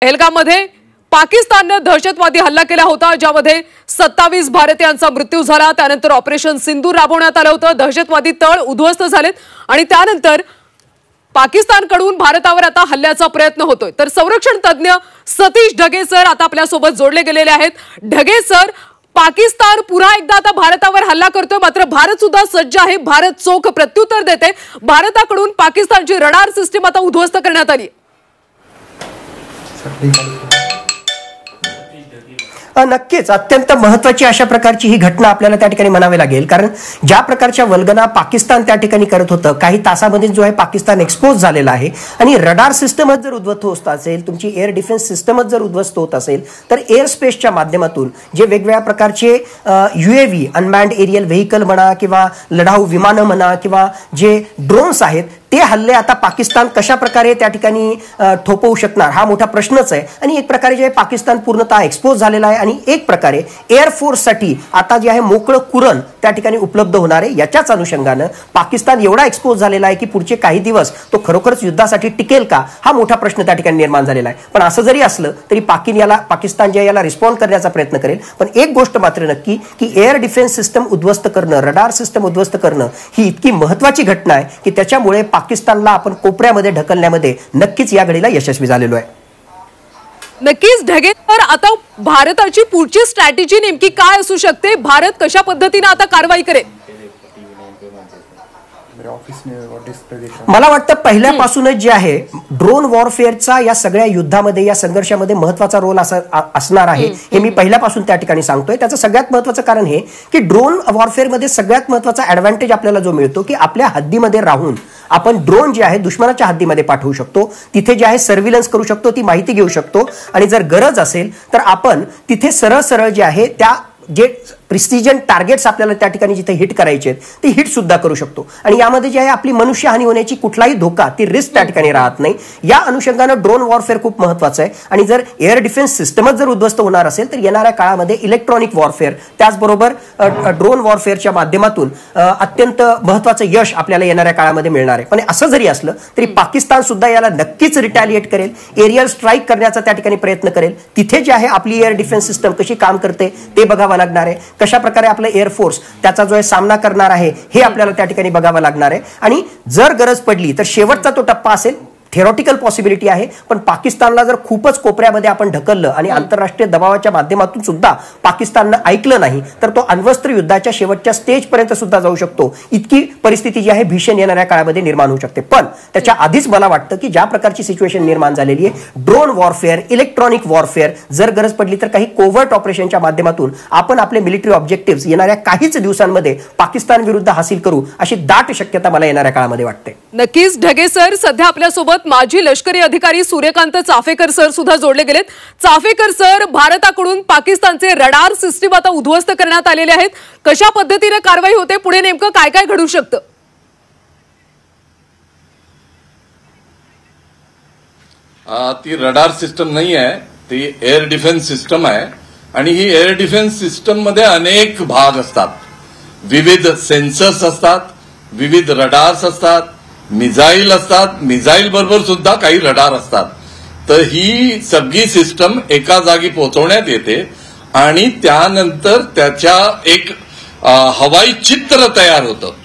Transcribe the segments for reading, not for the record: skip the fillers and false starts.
पहलगाममध्ये पाकिस्तानने दहशतवादी हल्ला केला होता, ज्यामध्ये 27 भारतीयांचा मृत्यू झाला। त्यानंतर ऑपरेशन सिंदूर राबवण्यात आलं होतं। दहशतवादी तळ उद्ध्वस्त झालेत आणि त्यानंतर पाकिस्तानकडून भारतावर आता हल्ल्याचा प्रयत्न होतोय। तर संरक्षण तज्ञ सतीश ढगे सर आता आपल्या सोबत जोडले गेलेले आहेत। ढगे सर, पाकिस्तान पुन्हा एकदा आता भारतावर हल्ला करतोय, मात्र भारत सुद्धा सज्ज आहे। भारत चोख प्रत्युत्तर देते। भारताकडून पाकिस्तानची रडार सिस्टीम आता उद्ध्वस्त करण्यात आली। नक्कीच अत्यंत महत्त्वाची अशा प्रकारची ही घटना आपल्याला त्या ठिकाणी म्हणावी लागेल, कारण ज्या प्रकारच्या वल्गना पाकिस्तान त्या ठिकाणी करत होतं, काही तासामध्ये जो आहे पाकिस्तान एक्सपोज झालेला आहे आणि रडार सिस्टमच जर उद्ध्वस्त होत असेल, तुमची एअर डिफेन्स सिस्टमच जर उद्ध्वस्त होत असेल, तर एअर स्पेसच्या माध्यमातून जे वेगवेगळ्या प्रकारचे UAV अनमॅन्ड एरियल व्हेकल म्हणा किंवा लढाऊ विमानं म्हणा किंवा जे ड्रोन्स आहेत, ते हल्ले आता पाकिस्तान कशा प्रकारे त्या ठिकाणी थोपवू शकणार हा मोठा प्रश्नच आहे। आणि एक प्रकारे जे पाकिस्तान पूर्णतः एक्सपोज झालेला आहे आणि एक प्रकारे एअर फोर्ससाठी आता जे आहे मोकळं कुरण त्या ठिकाणी उपलब्ध होणार आहे। याच्याच अनुषंगानं पाकिस्तान एवढा एक्सपोज झालेला आहे की पुढचे काही दिवस तो खरोखरच युद्धासाठी टिकेल का हा मोठा प्रश्न त्या ठिकाणी निर्माण झालेला आहे। पण असं जरी असलं तरी पाकिस्तान जे याला रिस्पॉन्ड करण्याचा प्रयत्न करेल। पण एक गोष्ट मात्र नक्की की एअर डिफेन्स सिस्टम उद्ध्वस्त करणं, रडार सिस्टम उद्ध्वस्त करणं ही इतकी महत्त्वाची घटना आहे की त्याच्यामुळे पाकिस्तानला आपण कोपऱ्यामध्ये ढकलण्यामध्ये नक्कीच या घडीला यशस्वी झालेलो आहे। नक्कीच ढगे, तर आता भारताची पुढची स्ट्रॅटेजी नेमकी काय असू शकते? भारत कशा पद्धतीने आता कारवाई करेल? मला वाटतं पहिल्यापासूनच जे आहे ड्रोन वॉरफेअरचा या सगळ्या युद्धामध्ये, या संघर्षामध्ये महत्त्वाचा रोल असणार आहे हे मी पहिल्यापासून त्या ठिकाणी सांगतोय। त्याचं सगळ्यात महत्त्वाचं कारण हे की ड्रोन वॉरफेअरमध्ये सगळ्यात महत्त्वाचा ऍडव्हान्टेज आपल्याला जो मिळतो की आपल्या हद्दीमध्ये राहून आपण ड्रोन जे आहे दुश्मनाच्या हद्दीमध्ये पाठवू शकतो, तिथे जे आहे सर्व्हिलन्स करू शकतो, ती माहिती घेऊ शकतो आणि जर गरज असेल तर आपण तिथे सरळ सरळ जे आहे त्या जे प्रिसिजन टार्गेट्स आपल्याला त्या ठिकाणी जिथे हिट करायचे आहेत ते हिट सुद्धा करू शकतो। आणि यामध्ये जे आहे आपली मनुष्यहानी होण्याची कुठलाही धोका, ती रिस्क त्या ठिकाणी राहत नाही। या अनुषंगानं ड्रोन वॉरफेअर खूप महत्त्वाचं आहे। आणि जर एअर डिफेन्स सिस्टमच जर उद्ध्वस्त होणार असेल तर येणाऱ्या काळामध्ये इलेक्ट्रॉनिक वॉरफेअर, त्याचबरोबर ड्रोन वॉरफेअरच्या माध्यमातून अत्यंत महत्त्वाचं यश आपल्याला येणाऱ्या काळामध्ये मिळणार आहे। पण असं जरी असलं तरी पाकिस्तान सुद्धा याला नक्कीच रिटॅलिएट करेल, एरियल स्ट्राईक करण्याचा त्या ठिकाणी प्रयत्न करेल। तिथे जे आहे आपली एअर डिफेन्स सिस्टम कशी काम करते ते बघावं लागणार आहे, कशा प्रकारे आपलं एअरफोर्स त्याचा जो आहे सामना करणार आहे हे आपल्याला त्या ठिकाणी बघावं लागणार आहे। आणि जर गरज पडली तर शेवटचा तो टप्पा असेल, थेरॉटिकल पॉसिबिलिटी आहे, पण पाकिस्तानला जर खूपच कोपऱ्यामध्ये आपण ढकललं आणि आंतरराष्ट्रीय दबावाच्या माध्यमातून सुद्धा पाकिस्ताननं ऐकलं नाही तर तो अण्वस्त्र युद्धाच्या शेवटच्या स्टेजपर्यंत सुद्धा जाऊ शकतो। इतकी परिस्थिती जी आहे भीषण येणाऱ्या काळामध्ये निर्माण होऊ शकते। पण त्याच्या आधीच मला वाटतं की ज्या प्रकारची सिच्युएशन निर्माण झालेली आहे, ड्रोन वॉरफेअर, इलेक्ट्रॉनिक वॉरफेअर, जर गरज पडली तर काही कोव्हर्ट ऑपरेशनच्या माध्यमातून आपण आपले मिलिटरी ऑब्जेक्टिव्ह येणाऱ्या काहीच दिवसांमध्ये पाकिस्तान विरुद्ध हासिल करू अशी दाट शक्यता मला येणाऱ्या काळामध्ये वाटते। नक्कीच ढगे सर, सध्या आपल्यासोबत माजी लष्करी अधिकारी सूर्यकांत चाफेकर सर सुद्धा जोडले गेलेत। चाफेकर सर, भारताकडून पाकिस्तानचे रडार सिस्टीम आता उद्ध्वस्त करण्यात आलेले आहेत, कशा पद्धतीने कारवाई होते? पुढे नेमकं काय काय घडू शकतं? ती रडार सिस्टम नाही आहे, ती एअर डिफेन्स सिस्टम आहे। आणि ही एअर डिफेन्स सिस्टम मध्ये अनेक भाग असतात, विविध सेन्सर्स असतात, विविध रडार्स असतात, मिसाईल असतात, मिसाईल बरोबर सुद्धा काही रडार असतात। तर ही सगळी सिस्टम एका जागी पोहोचवण्यात येते आणि त्यानंतर त्याच्या एक हवाई चित्र तयार होतं।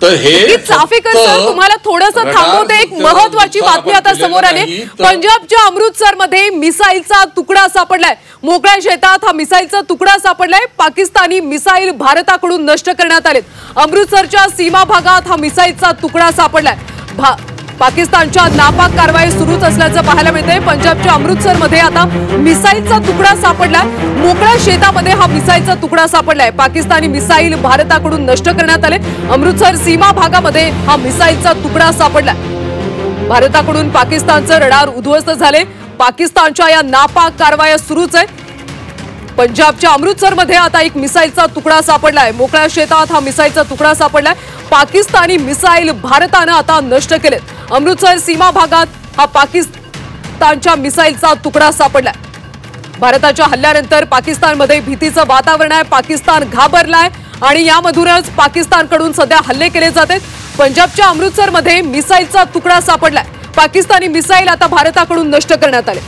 तर हे चाफेकर सर, तुम्हाला थोडंसं थांबवते, एक महत्त्वाची बातमी आता समोर आली। पंजाबच्या अमृतसरमध्ये मिसाईलचा तुकडा सापडलाय, मोकळ्या शेतात हा मिसाईलचा तुकडा सापडलाय। पाकिस्तानी मिसाईल भारताकडून नष्ट करण्यात आलेत। अमृतसरच्या सीमा भागात हा मिसाईलचा तुकडा सापडलाय। पाकिस्तानच्या नापाक कारवाई सुरूच असल्याचं पाहायला मिळतंय। पंजाबच्या अमृतसरमध्ये आता मिसाईलचा तुकडा सापडलाय, मोकळ्या शेतामध्ये हा मिसाईलचा तुकडा सापडलाय। पाकिस्तानी मिसाईल भारताकडून नष्ट करण्यात आले। अमृतसर सीमा भागामध्ये हा मिसाईलचा तुकडा सापडलाय। भारताकडून पाकिस्तानचं रडार उद्ध्वस्त झाले। पाकिस्तानच्या या नापाक कारवाया सुरूच आहे। पंजाबच्या अमृतसरमध्ये आता एक मिसाईलचा तुकडा सापडलाय, मोकळ्या शेतात हा मिसाईलचा तुकडा सापडलाय। पाकिस्तानी मिसाईल भारतानं आता नष्ट केलेत। अमृतसर सीमा भागात हा पाकिस्तानच्या मिसाईलचा तुकडा सापडलाय। भारताच्या हल्ल्यानंतर पाकिस्तानमध्ये भीतीचं वातावरण आहे, पाकिस्तान घाबरलाय आणि यामधूनच पाकिस्तानकडून सध्या हल्ले केले जातात। पंजाबच्या अमृतसरमध्ये मिसाईलचा तुकडा सापडलाय, पाकिस्तानी मिसाईल आता भारताकडून नष्ट करण्यात आले।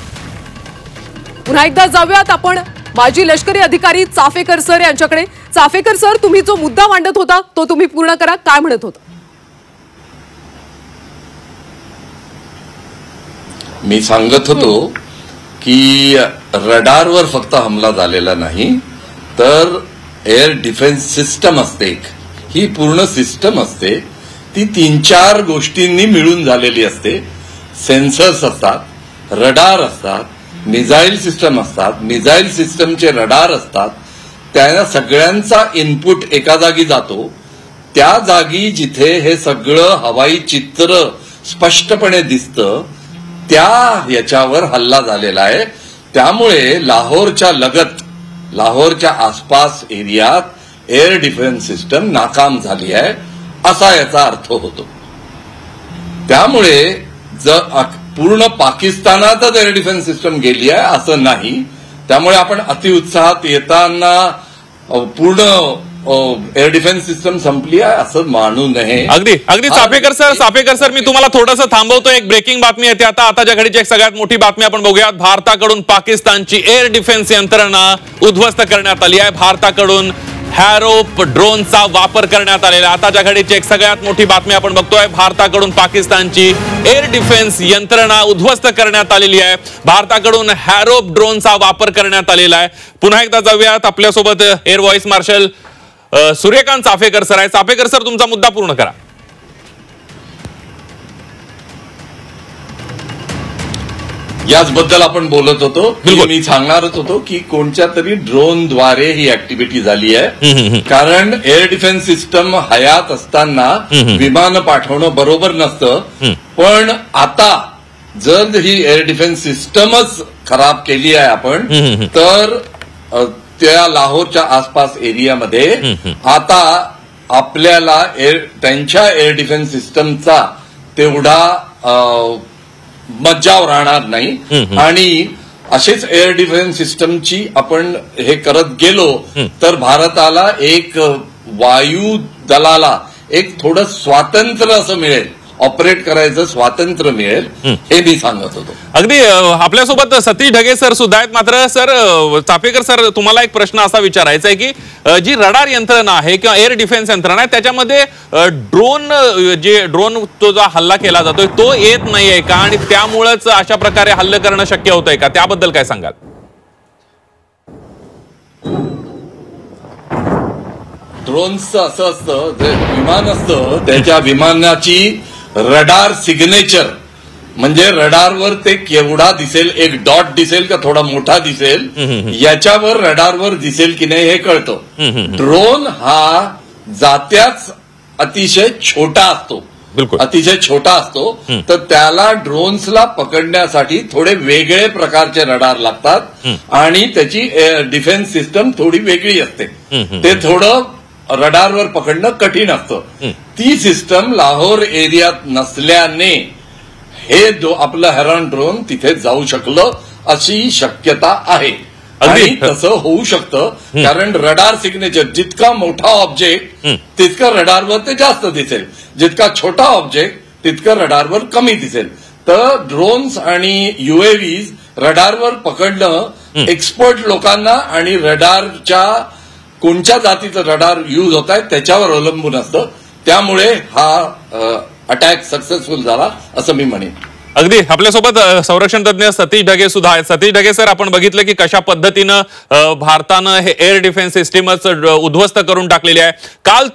पुन्हा एकदा जाऊयात आपण माजी लष्करी अधिकारी चाफेकर सर यांच्याकडे. चाफेकर सर, तुम्ही जो मुद्दा मांडत होता तो तुम्ही पूर्ण करा. काय म्हणत होता? मी सांगत होतो की रडारवर फक्त हमला झालेला नाही, तर एअर डिफेन्स सिस्टम असते, ही पूर्ण सिस्टम असते, ती 3-4 गोष्टींनी मिळून झालेली असते. सेन्सर्स असतात, रडार असतात, मिसाईल सिस्टम असतात, मिसाईल सिस्टमचे रडार असतात. त्या सगळ्यांचा इनपुट एका जागी जातो. त्या जागी जिथे हे सगळं हवाई चित्र स्पष्टपणे दिसतं त्या याच्यावर हल्ला झालेला आहे. त्यामुळे लाहोरच्या लगत, लाहोरच्या आसपास एरियात एअर डिफेन्स सिस्टम नाकाम झाली आहे असा याचा अर्थ होतो. त्यामुळे जर पूर्ण पाकिस्तानातच एअर डिफेन्स सिस्टम गेली आहे असं नाही. त्यामुळे आपण अतिउत्साहात येताना पूर्ण एअर डिफेन्स सिस्टम संपली आहे असं मानू नये. अगदी चाफेकर सर मी तुम्हाला थोडंसं थांबवतो. एक ब्रेकिंग बातमी येते आताच्या घडीची एक सगळ्यात मोठी बातमी आपण बघूयात. भारताकडून पाकिस्तानची एअर डिफेन्स यंत्रणा उद्ध्वस्त करण्यात आली आहे. भारताकडून हॅरोप ड्रोनचा वापर करण्यात आलेला. आताच्या घडीची एक सगळ्यात मोठी बातमी आपण बघतोय. भारताकडून पाकिस्तानची एअर डिफेन्स यंत्रणा उद्ध्वस्त करण्यात आलेली आहे. भारताकडून हॅरोप ड्रोनचा वापर करण्यात आलेला आहे. पुन्हा एकदा जाऊयात. आपल्यासोबत air vice marshal Suryakant Chaphekar sir आहे. चाफेकर सर, तुमचा मुद्दा पूर्ण करा. याचबद्दल आपण बोलत होतो. मी सांगणारच होतो की कोणत्या तरी ड्रोनद्वारे ही ऍक्टिव्हिटी झाली आहे. कारण एअर डिफेन्स सिस्टम हयात असताना विमान पाठवणं बरोबर नसतं. पण आता जर ही एअर डिफेन्स सिस्टमच खराब केली आहे आपण, तर त्या लाहोरच्या आसपास एरियामध्ये आता आपल्याला त्यांच्या एअर डिफेन्स सिस्टमचा तेवढा मज्जाव राहणार नाही. आणि असेच एअर डिफेन्स सिस्टमची आपण हे करत गेलो तर भारताला एक वायू दलाला एक थोडं स्वातंत्र्य असं मिळेल, ऑपरेट करायचं स्वातंत्र्य मिळेल, हे मी सांगत होतो. अगदी आपल्यासोबत सतीश ढगे सर सुद्धा आहेत. मात्र सर, चाफेकर सर, तुम्हाला एक प्रश्न असा विचारायचा आहे की जी रडार यंत्रणा आहे किंवा एअर डिफेन्स यंत्रणा आहे त्याच्यामध्ये ड्रोन तो जो हल्ला केला जातोय तो येत नाहीये का, आणि त्यामुळेच अशा प्रकारे हल्ले करणं शक्य होतंय का, त्याबद्दल काय सांगाल? ड्रोनचं असं असतं, जे विमान असतं त्याच्या विमानाची रडार सिग्नेचर म्हणजे रडारवर ते केवढा दिसेल, एक डॉट दिसेल का थोडा मोठा दिसेल, याच्यावर रडारवर दिसेल की नाही हे कळतं. ड्रोन हा जात्याच अतिशय छोटा असतो, अतिशय छोटा असतो. तर त्याला ड्रोन्सला पकडण्यासाठी थोडे वेगळे प्रकारचे रडार लागतात आणि त्याची डिफेन्स सिस्टम थोडी वेगळी असते. ते थोडं रडारवर पकडणं कठीण असतं. ती सिस्टम लाहोर एरियात नसल्याने हे जो आपलं हेरॉन ड्रोन तिथे जाऊ शकलं अशी शक्यता आहे. आणि तसं होऊ शकतं कारण रडार सिग्नेचर, जितका मोठा ऑब्जेक्ट तितकं रडारवर ते जास्त दिसेल, जितका छोटा ऑब्जेक्ट तितकं रडारवर कमी दिसेल. तर ड्रोन्स आणि युएव्हीज रडारवर पकडणं एक्सपर्ट लोकांना आणि रडारच्या कोणत्या जातीचं रडार यूज होत आहे त्याच्यावर अवलंबून असतं. त्यामुळे हा अटॅक सक्सेसफुल झाला असं मी म्हणेन. अगदी आपल्यासोबत संरक्षण तज्ञ सतीश ढगे सुद्धा आहेत. सतीश ढगे सर, आपण बघितलं की कशा पद्धतीनं भारतानं हे एअर डिफेन्स सिस्टीमच उद्ध्वस्त करून टाकलेली आहे. काल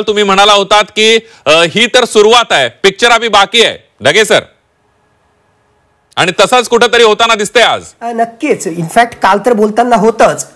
तुम्ही म्हणाला होतात की ही तर सुरुवात आहे, पिक्चर अभी बाकी आहे ढगे सर, आणि तसंच कुठेतरी होताना दिसतंय आज. नक्कीच, इनफॅक्ट काल तर बोलताना होतच,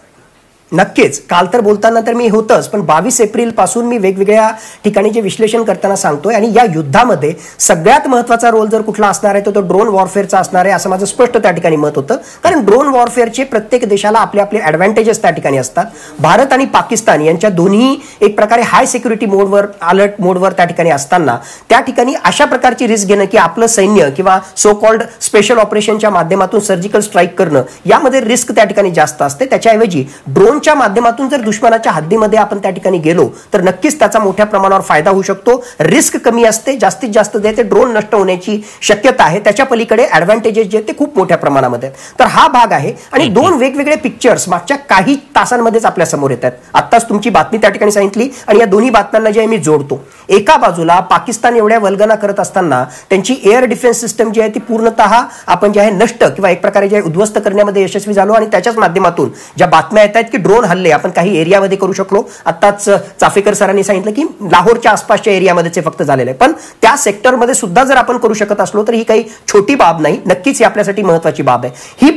नक्कीच काल तर बोलताना तर मी होतच, पण 22 एप्रिल पासून मी वेगवेगळ्या ठिकाणी जे विश्लेषण करताना सांगतोय. आणि या युद्धामध्ये सगळ्यात महत्वाचा रोल जर कुठला असणार आहे तो ड्रोन वॉरफेअरचा असणार आहे असं माझं स्पष्ट त्या ठिकाणी मत होतं. कारण ड्रोन वॉरफेअरचे प्रत्येक देशाला आपले आपले ऍडव्हान्टेजेस त्या ठिकाणी असतात. भारत आणि पाकिस्तान यांच्या दोन्ही एक प्रकारे हाय सिक्युरिटी मोडवर, अलर्ट मोडवर त्या ठिकाणी असताना त्या ठिकाणी अशा प्रकारची रिस्क घेणं की आपलं सैन्य किंवा सो कॉल्ड स्पेशल ऑपरेशनच्या माध्यमातून सर्जिकल स्ट्राईक करणं, यामध्ये रिस्क त्या ठिकाणी जास्त असते. त्याच्याऐवजी ड्रोन ड्रोनच्या माध्यमातून जर दुश्मनाच्या हद्दीमध्ये आपण त्या ठिकाणी गेलो तर नक्कीच त्याचा मोठ्या प्रमाणावर फायदा होऊ शकतो. रिस्क कमी असते, जास्तीत जास्त जे ते ड्रोन नष्ट होण्याची शक्यता आहे, त्याच्या पलीकडे ऍडव्हान्टेजेस जे ते खूप मोठ्या प्रमाणामध्ये आहेत. तर हा भाग आहे. आणि दोन वेगवेगळे पिक्चर्स मागच्या काही तासांमध्येच आपल्या समोर येतात. आत्ताच तुमची बातमी त्या ठिकाणी सांगितली आणि या दोन्ही बातम्यांना जे मी जोडतो. एका बाजूला पाकिस्तान एवढ्या वल्गना करत असताना त्यांची एअर डिफेन्स सिस्टम जी आहे ती पूर्णतः आपण जे आहे नष्ट किंवा एक प्रकारे जे उद्ध्वस्त करण्यामध्ये यशस्वी झालो आणि त्याच्याच माध्यमातून ज्या बातम्या येत आहेत की ड्रोन हल्ले आपण काही एरियामध्ये करू शकलो. आत्ताच चाफेकर सरांनी सांगितलं की लाहोरच्या आसपासच्या एरियामध्ये फक्त झालेलं आहे, पण त्या सेक्टरमध्ये सुद्धा जर आपण करू शकत असलो तर ही काही छोटी बाब नाही, नक्कीच ही आपल्यासाठी महत्वाची बाब आहे. ही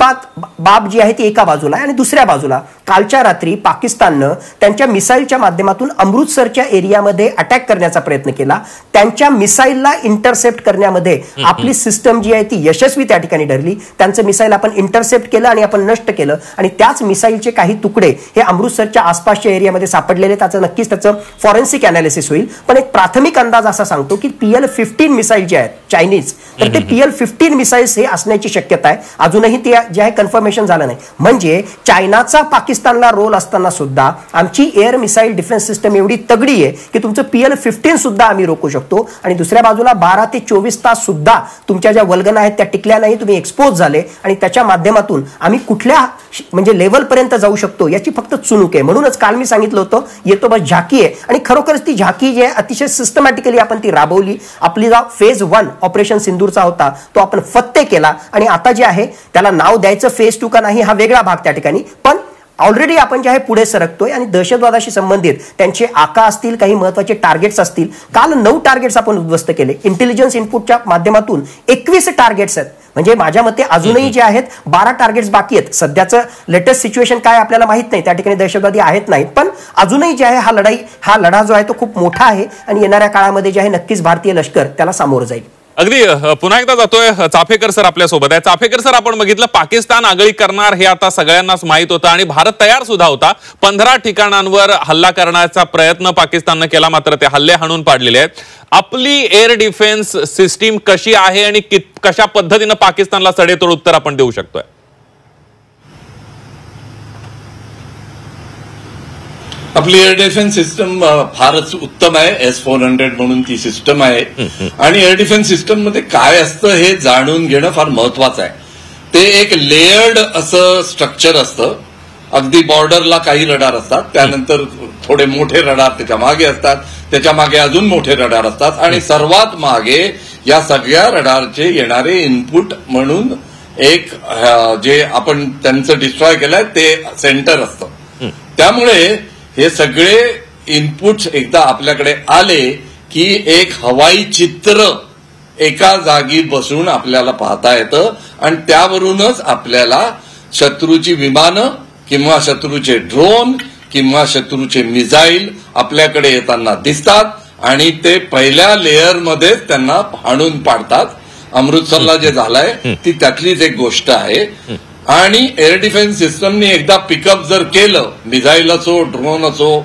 बाब जी आहे ती एका बाजूला आहे. आणि दुसऱ्या बाजूला कालच्या रात्री पाकिस्ताननं त्यांच्या मिसाईलच्या माध्यमातून अमृतसरच्या एरियामध्ये अटॅक करण्याचा प्रयत्न केला. त्यांच्या मिसाईलला इंटरसेप्ट करण्यामध्ये आपली सिस्टम जी आहे ती यशस्वी त्या ठिकाणी ठरली. त्यांचं मिसाईल आपण इंटरसेप्ट केलं आणि आपण नष्ट केलं आणि त्याच मिसाईलचे काही तुकडे हे अमृतसरच्या आसपासच्या एरियामध्ये सापडलेले. त्याचं नक्कीच त्याचं फॉरेन्सिक अनालिसिस होईल. पण एक प्राथमिक अंदाज असा सांगतो की PL-15 मिसाईल जे आहेत चायनीज, तर ते PL-15 मिसाईल्स हे असण्याची शक्यता आहे. अजूनही ते जे आहे कन्फर्मेशन झालं नाही. म्हणजे चायनाचा पाकिस्तानला रोल असताना सुद्धा आमची एअर मिसाईल डिफेन्स सिस्टम एवढी तगडी आहे की तुमचं PL-15 सुद्धा आम्ही रोखू शकतो. आणि दुसऱ्या बाजूला 12 ते 24 तास सुद्धा तुमच्या ज्या वल्गना आहेत त्या टिकल्या नाही, तुम्ही एक्सपोज झाले आणि त्याच्या माध्यमातून आम्ही कुठल्या म्हणजे लेवलपर्यंत जाऊ शकतो याची फक्त चुणूक आहे. म्हणूनच काल मी सांगितलं होतं येतो बस झाकी आहे. आणि खरोखरच ती झाकी जी आहे अतिशय सिस्टमॅटिकली आपण ती राबवली. आपली जो फेज 1 ऑपरेशन सिंदूरचा होता तो आपण फत्ते केला आणि आता जे आहे त्याला नाव द्यायचं फेज 2 का नाही हा वेगळा भाग त्या ठिकाणी. पण ऑलरेडी आपण जे आहे पुढे सरकतोय आणि दहशतवादाशी संबंधित त्यांचे आका असतील, काही महत्वाचे टार्गेट्स असतील. काल 9 टार्गेट्स आपण उद्ध्वस्त केले. इंटेलिजन्स इनपुटच्या माध्यमातून 21 टार्गेट्स आहेत. म्हणजे माझ्या मते अजूनही जे आहेत 12 टार्गेट्स बाकी आहेत. सध्याचं लेटेस्ट सिच्युएशन काय आपल्याला माहित नाही, त्या ठिकाणी दहशतवादी आहेत नाहीत, पण अजूनही जे आहे हा लढा जो आहे तो खूप मोठा आहे आणि येणाऱ्या काळामध्ये जे आहे नक्कीच भारतीय लष्कर त्याला सामोरं जाईल. अगदी पुन्हा एकदा जातोय चाफेकर सर आपल्यासोबत आहे. चाफेकर सर, आपण बघितलं पाकिस्तान आगळी करणार हे आता सगळ्यांनाच माहित होतं आणि भारत तयार सुद्धा होता. 15 ठिकाणांवर हल्ला करण्याचा प्रयत्न पाकिस्ताननं केला, मात्र ते हल्ले हाणून पाडलेले आहेत. आपली एअर डिफेन्स सिस्टीम कशी आहे आणि कशा पद्धतीनं पाकिस्तानला सडेतोड उत्तर आपण देऊ शकतोय? आपली एअर डिफेन्स सिस्टम फारच उत्तम आहे. S-400 म्हणून ती सिस्टम आहे. आणि एअर डिफेन्स सिस्टम मध्ये काय असतं हे जाणून घेणं फार महत्वाचं आहे. ते एक लेयर्ड असं स्ट्रक्चर असतं. अगदी बॉर्डरला काही रडार असतात, त्यानंतर थोडे मोठे रडार त्याच्या मागे असतात, त्याच्या मागे अजून मोठे रडार असतात आणि सर्वात मागे या सगळ्या रडारचे येणारे इनपुट म्हणून एक जे आपण त्यांचं डिस्ट्रॉय केलंय ते सेंटर असतं. त्यामुळे हे सगळे इनपुट्स एकदा आपल्याकडे आले की एक हवाई चित्र एका जागी बसून आपल्याला पाहता येतं आणि त्यावरूनच आपल्याला शत्रूची विमानं किंवा शत्रूचे ड्रोन किंवा शत्रूचे मिसाईल आपल्याकडे येताना दिसतात आणि ते पहिल्या लेअरमध्येच त्यांना हाणून पाडतात. अमृतसरला जे झालंय ती त्यातलीच एक गोष्ट आहे. आणि एअर डिफेन्स सिस्टमने एकदा पिकअप जर केलं, मिसाईल असो, ड्रोन असो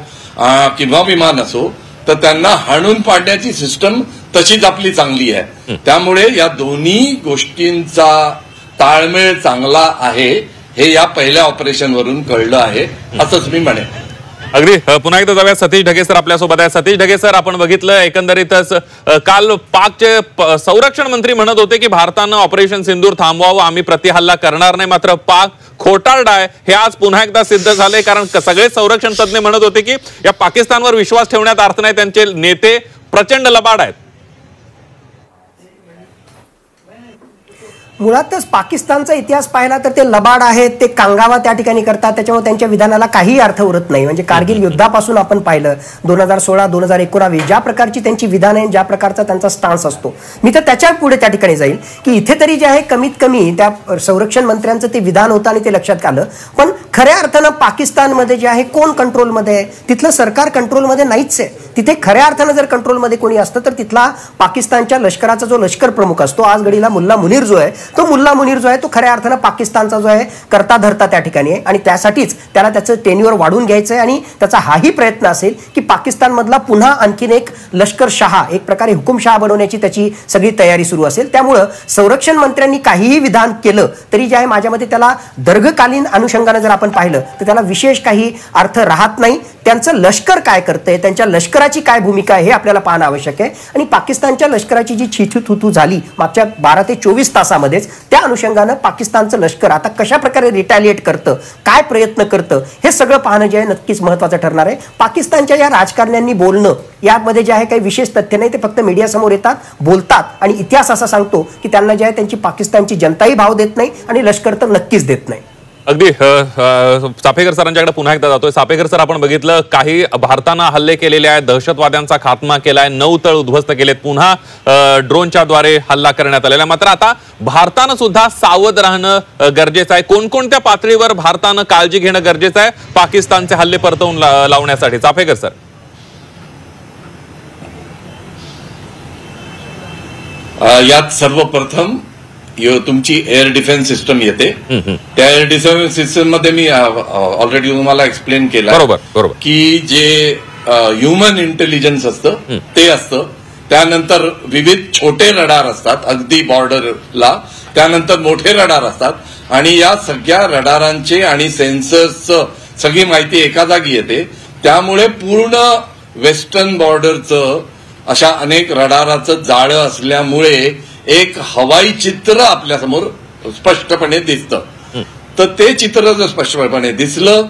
किंवा विमान असो, तर त्यांना हाणून पाडण्याची सिस्टम तशीच आपली चांगली आहे. त्यामुळे या दोन्ही गोष्टींचा ताळमेळ चांगला आहे हे या पहिल्या ऑपरेशन वरून कळलं आहे असंच मी म्हणेन. अगदी पुन्हा एकदा जाऊया. सतीश ढगे सर आपल्यासोबत आहे. सतीश ढगे सर, आपण बघितलं एकंदरीतच काल पाकचे संरक्षण मंत्री म्हणत होते की भारतानं ऑपरेशन सिंदूर थांबवावं, आम्ही प्रतिहल्ला करणार नाही. मात्र पाक खोटारडा आहे हे आज पुन्हा एकदा सिद्ध झाले. कारण सगळे संरक्षण तज्ञ म्हणत होते की या पाकिस्तानवर विश्वास ठेवण्यात अर्थ नाही, त्यांचे नेते प्रचंड लबाड आहेत. मुळातच पाकिस्तानचा इतिहास पाहिला तर ते लबाड आहेत, ते कांगावा त्या ठिकाणी करतात, त्याच्यामुळे त्यांच्या विधानाला काही अर्थ उरत नाही. म्हणजे कारगिल युद्धापासून आपण पाहिलं 2016, 2019 ज्या प्रकारची त्यांची विधान आहे, ज्या प्रकारचा त्यांचा स्टान्स असतो, मी तर त्याच्या पुढे त्या ठिकाणी जाईल की इथे तरी जे आहे कमीत कमी त्या संरक्षण मंत्र्यांचं ते विधान होतं आणि ते लक्षात आलं. पण खऱ्या अर्थानं पाकिस्तानमध्ये जे आहे कोण कंट्रोलमध्ये आहे? तिथलं सरकार कंट्रोलमध्ये नाहीच आहे. तिथे खऱ्या अर्थानं जर कंट्रोलमध्ये कोणी असतं तर तिथला पाकिस्तानच्या लष्कराचा जो लष्कर प्रमुख असतो, आज घडीला मुल्ला मुनीर जो आहे तो मुल्ला मुनीर जो आहे तो खऱ्या अर्थानं पाकिस्तानचा जो आहे करता धरता त्या ठिकाणी आहे आणि त्यासाठीच त्याला त्याचं टेन्युअर वाढवून घ्यायचं आहे आणि त्याचा हाही प्रयत्न असेल की पाकिस्तानमधला पुन्हा आणखीन एक लष्कर शहा, एक प्रकारे हुकुमशहा बनवण्याची त्याची सगळी तयारी सुरू असेल. त्यामुळं संरक्षण मंत्र्यांनी काहीही विधान केलं तरी जे आहे माझ्या मते त्याला दीर्घकालीन अनुषंगाने जर आपण पाहिलं तर त्याला विशेष काही अर्थ राहत नाही. त्यांचं लष्कर काय करतंय, त्यांच्या लष्कराची काय भूमिका आहे हे आपल्याला पाहणं आवश्यक आहे. आणि पाकिस्तानच्या लष्कराची जी छिछूथुथू झाली मागच्या 12 ते 24 तासामध्येच, त्या अनुषंगानं पाकिस्तानचं लष्कर आता कशा प्रकारे रिटॅलिएट करतं, काय प्रयत्न करतं, हे सगळं पाहणं जे आहे नक्कीच महत्त्वाचं ठरणार आहे. पाकिस्तानच्या या राजकारण्यांनी बोलणं यामध्ये जे आहे काही विशेष तथ्य नाही, ते फक्त मीडियासमोर येतात, बोलतात आणि इतिहास असा सांगतो की त्यांना जे आहे त्यांची पाकिस्तानची जनताही भाव देत नाही आणि लष्कर तर नक्कीच देत नाही. अगदी चाफेकर सरांच्याकडे पुन्हा एकदा जातोय. चाफेकर सर, आपण बघितलं काही भारतानं हल्ले केलेले आहेत, दहशतवाद्यांचा खात्मा केलाय, 9 तळ उद्ध्वस्त केलेत, पुन्हा ड्रोनच्या द्वारे हल्ला करण्यात आलेला. मात्र आता भारतानं सुद्धा सावध राहणं गरजेचं आहे. कोणकोणत्या पातळीवर भारतानं काळजी घेणं गरजेचं आहे पाकिस्तानचे हल्ले परतवून लावण्यासाठी? चाफेकर सर. यात सर्वप्रथम तुमची एअर डिफेन्स सिस्टम येते. त्या एअर डिफेन्स सिस्टम मध्ये मी ऑलरेडी तुम्हाला एक्सप्लेन केलं की जे ह्युमन इंटेलिजन्स असतं ते असतं, त्यानंतर विविध छोटे रडार असतात अगदी बॉर्डरला, त्यानंतर मोठे रडार असतात आणि या सगळ्या रडारांचे आणि सेन्सर्सचं सगळी माहिती एका जागी येते. त्यामुळे पूर्ण वेस्टर्न बॉर्डरचं अशा अनेक रडाराचं जाळं असल्यामुळे एक हवाई चित्र आपल्यासमोर स्पष्टपणे दिसतं. तर ते चित्र जर स्पष्टपणे दिसलं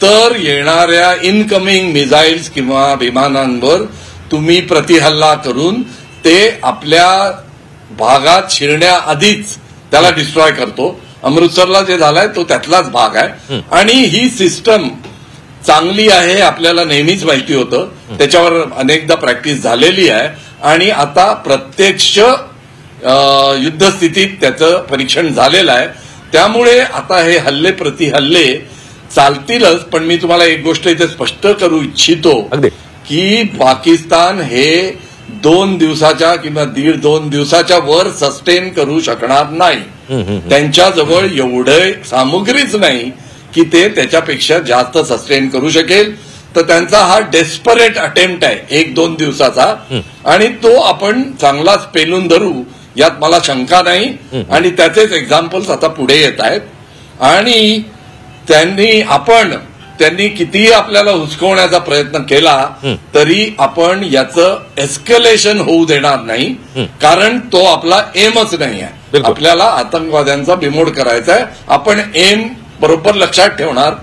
तर येणाऱ्या इनकमिंग मिसाईल्स किंवा विमानांवर तुम्ही प्रतिहल्ला करून ते आपल्या भागात शिरण्याआधीच त्याला डिस्ट्रॉय करतो. अमृतसरला जे झालाय तो त्यातलाच भाग आहे आणि ही सिस्टम चांगली आहे आपल्याला नेहमीच माहिती होतं, त्याच्यावर अनेकदा प्रॅक्टिस झालेली आहे आणि आता प्रत्यक्ष युद्धस्थितीत त्याचं परीक्षण झालेलं आहे. त्यामुळे आता हे हल्ले प्रतिहल्ले चालतीलच. पण मी तुम्हाला एक गोष्ट इथे स्पष्ट करू इच्छितो की पाकिस्तान हे 2 दिवसाच्या किंवा 1.5-2 दिवसाच्या वर सस्टेन करू शकणार नाही. त्यांच्याजवळ एवढे सामुग्रीच नाही की ते त्याच्यापेक्षा जास्त सस्टेन करू शकेल. तर त्यांचा हा डेस्परेट अटेम्प्ट आहे 1-2 दिवसाचा आणि तो आपण चांगलाच पेलून धरू यात मला शंका नाही. आणि त्याचेच एक्झाम्पल्स आता पुढे येत आहेत आणि त्यांनी कितीही आपल्याला हुसकवण्याचा प्रयत्न केला तरी आपण याचं एस्केलेशन होऊ देणार नाही, कारण तो आपला एमच नाही आहे. आपल्याला आतंकवाद्यांचा बिमोड करायचा आहे, आपण एम बरोबर लक्षात ठेवणार.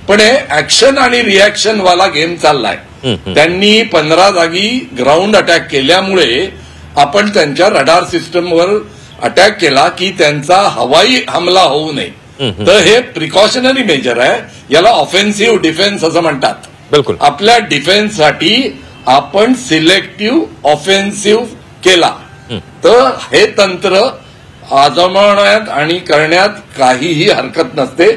पण हे ऍक्शन आणि रिॲक्शन वाला गेम चाललाय. त्यांनी 15 जागी ग्राउंड अटॅक केल्यामुळे आपण त्यांच्या रडार सिस्टमवर अटॅक केला की त्यांचा हवाई हमला होऊ नये. तर हे प्रिकॉशनरी मेजर आहे, याला ऑफेन्सिव्ह डिफेन्स असं म्हणतात. बिलकुल. आपल्या डिफेन्ससाठी आपण सिलेक्टिव्ह ऑफेन्सिव्ह केला तर हे तंत्र आजमावण्यात आणि करण्यात काहीही हरकत नसते.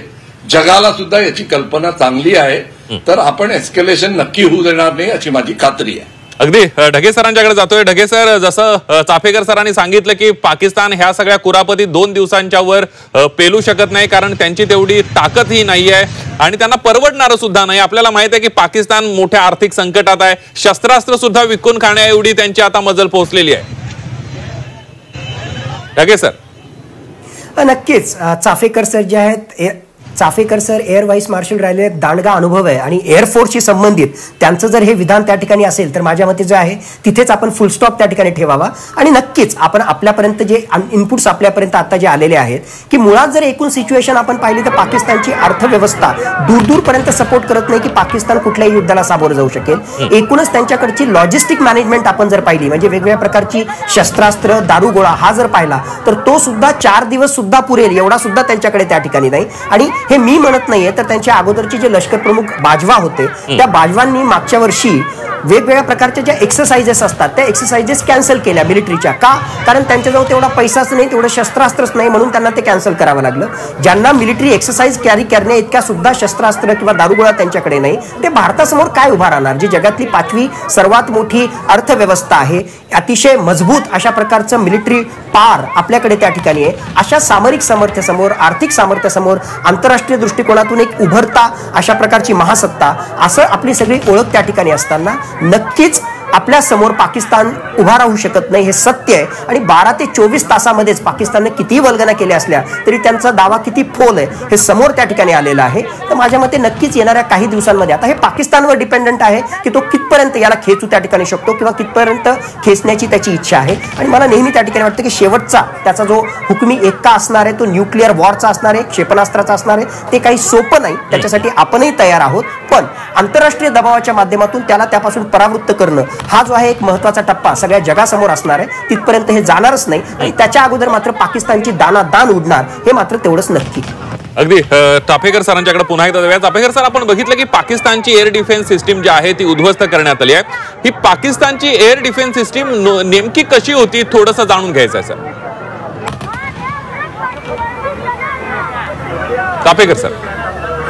जगाला सुद्धा याची कल्पना चांगली आहे. तर आपण एस्केलेशन नक्की होऊ देणार नाही अशी माझी खात्री आहे. अगदी ढगे सरांच्याकडे जातोय. ढगे सर, जसं चाफेकर सरांनी सांगितलं की पाकिस्तान ह्या सगळ्या कुरापती 2 दिवसांच्या वर पेलू शकत नाही, कारण त्यांची तेवढी ताकदही नाही आहे आणि त्यांना परवडणारं सुद्धा नाही. आपल्याला माहित आहे की पाकिस्तान मोठ्या आर्थिक संकटात आहे, शस्त्रास्त्र सुद्धा विकून खाण्या एवढी त्यांची आता मजल पोहोचलेली आहे. ढगे सर. नक्कीच चाफेकर सर जे आहेत, Chaphekar sir air vice marshal राहिले, दांडगा अनुभव आहे आणि एअरफोर्सशी संबंधित त्यांचं जर हे विधान त्या ठिकाणी असेल तर माझ्या मते जे आहे तिथेच आपण फुल स्टॉप त्या ठिकाणी ठेवावा. आणि नक्कीच आपण आपल्यापर्यंत जे इनपुट्स आपल्यापर्यंत आता जे आलेले आहेत की मुळात जर एकूण सिच्युएशन आपण पाहिली तर पाकिस्तानची अर्थव्यवस्था दूरपर्यंत सपोर्ट करत नाही की पाकिस्तान कुठल्याही युद्धाला सामोरं जाऊ शकेल. एकूणच त्यांच्याकडची लॉजिस्टिक मॅनेजमेंट आपण जर पाहिली, म्हणजे वेगवेगळ्या प्रकारची शस्त्रास्त्र, दारुगोळा हा जर पाहिला तर तो सुद्धा 4 दिवस सुद्धा पुरेल एवढा सुद्धा त्यांच्याकडे त्या ठिकाणी नाही. आणि हे मी म्हणत नाहीये तर त्यांच्या अगोदरचे जे लष्कर प्रमुख बाजवा होते त्या बाजवांनी मागच्या वर्षी वेगवेगळ्या प्रकारच्या ज्या एक्सरसाइजेस असतात त्या एक्सरसाइजेस कॅन्सल केल्या मिलिटरीच्या. का? कारण त्यांच्याजवळ तेवढा पैसाच नाही, तेवढं शस्त्रास्त्रच नाही, म्हणून त्यांना ते कॅन्सल करावं लागलं. ज्यांना मिलिटरी एक्सरसाइज कॅरी करण्या इतक्या सुद्धा शस्त्रास्त्र किंवा दारुगोळा त्यांच्याकडे नाही, ते भारतासमोर काय उभा राहणार? जी जगातली 5वी सर्वात मोठी अर्थव्यवस्था आहे, अतिशय मजबूत अशा प्रकारचं मिलिटरी पार आपल्याकडे त्या ठिकाणी आहे. अशा सामरिक सामर्थ्यासमोर, आर्थिक सामर्थ्यासमोर, आंतरराष्ट्रीय दृष्टिकोनातून एक उभरता अशा प्रकारची महासत्ता असं आपली सगळी ओळख त्या ठिकाणी असताना नक्कीच आपल्या समोर पाकिस्तान उभा राहू शकत नाही, हे सत्य आहे. आणि 12 ते 24 तासामध्येच पाकिस्तानने कितीही वल्गना केल्या असल्या तरी त्यांचा दावा किती फोल आहे हे समोर त्या ठिकाणी आलेला आहे. तर माझ्या मते नक्कीच येणाऱ्या काही दिवसांमध्ये, आता हे पाकिस्तानवर डिपेंडंट आहे की तो कितपर्यंत याला खेचू त्या ठिकाणी शकतो किंवा कितपर्यंत खेचण्याची त्याची इच्छा आहे. आणि मला नेहमी त्या ठिकाणी वाटतं की शेवटचा त्याचा जो हुकमी एक्का असणार आहे तो न्यूक्लिअर वॉरचा असणार आहे, क्षेपणास्त्राचा असणार आहे. ते काही सोपं नाही, त्याच्यासाठी आपणही तयार आहोत, पण आंतरराष्ट्रीय दबावाच्या माध्यमातून त्याला त्यापासून परावृत्त करणं हा जो आहे एक महत्वाचा टप्पा सगळ्या जगासमोर असणार आहे. तिथपर्यंत हे जाणारच नाही आणि त्याच्या अगोदर मात्र पाकिस्तानची दानादान उडणार हे मात्र तेवढंच नक्की. अगदी चाफेकर सरांच्याकडे पुन्हा एकदा जाऊया. चाफेकर सर, आपण बघितलं की पाकिस्तानची एअर डिफेन्स सिस्टीम जी आहे ती उद्ध्वस्त करण्यात आली आहे. ही पाकिस्तानची एअर डिफेन्स सिस्टीम नेमकी कशी होती थोडंसं जाणून घ्यायचं आहे सर. चाफेकर सर,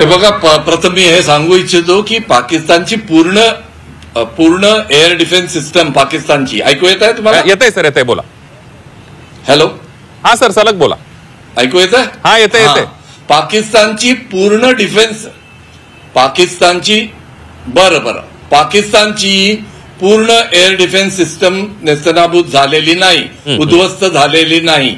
हे बघा, प्रथम मी हे सांगू इच्छितो की पाकिस्तानची पूर्ण एअर डिफेन्स सिस्टम पाकिस्तानची, ऐकू येत आहे तुम्हाला? येतंय सर, येतंय, बोला. हॅलो, हा सर, सलग बोला. ऐकू येत आहे? हा, येतंय येतंय. पाकिस्तानची पूर्ण डिफेन्स, पाकिस्तानची पूर्ण एअर डिफेन्स सिस्टम नेस्तनाबूत झालेली नाही, उद्ध्वस्त झालेली नाही.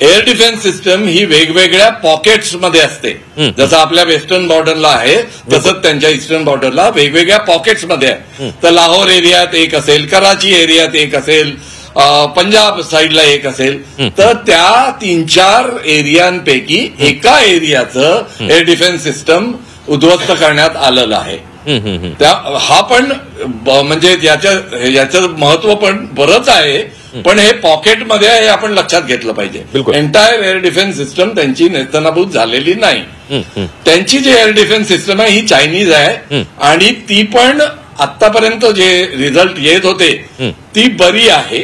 एअर डिफेन्स सिस्टम ही वेगवेगळ्या पॉकेट्स मध्ये असते. जसं आपल्या वेस्टर्न बॉर्डरला आहे तसंच त्यांच्या ईस्टर्न बॉर्डरला वेगवेगळ्या पॉकेट्स मध्ये आहे. तर लाहोर एरियात एक असेल, कराची एरियात एक असेल, पंजाब साईडला एक असेल. तर त्या 3-4 एरियांपैकी एका एरियाचं एअर डिफेन्स सिस्टम उद्ध्वस्त करण्यात आलेलं आहे. हा पण म्हणजे याचं महत्व पण बरंच आहे, पण हे पॉकेटमध्ये आहे, आपण लक्षात घेतलं पाहिजे. एंटायर एअर डिफेन्स सिस्टम त्यांची नेस्तनाबूत झालेली नाही. त्यांची जी एअर डिफेन्स सिस्टम आहे ही चायनीज आहे आणि ती पण आतापर्यंत जे रिझल्ट येत होते ती बरी आहे.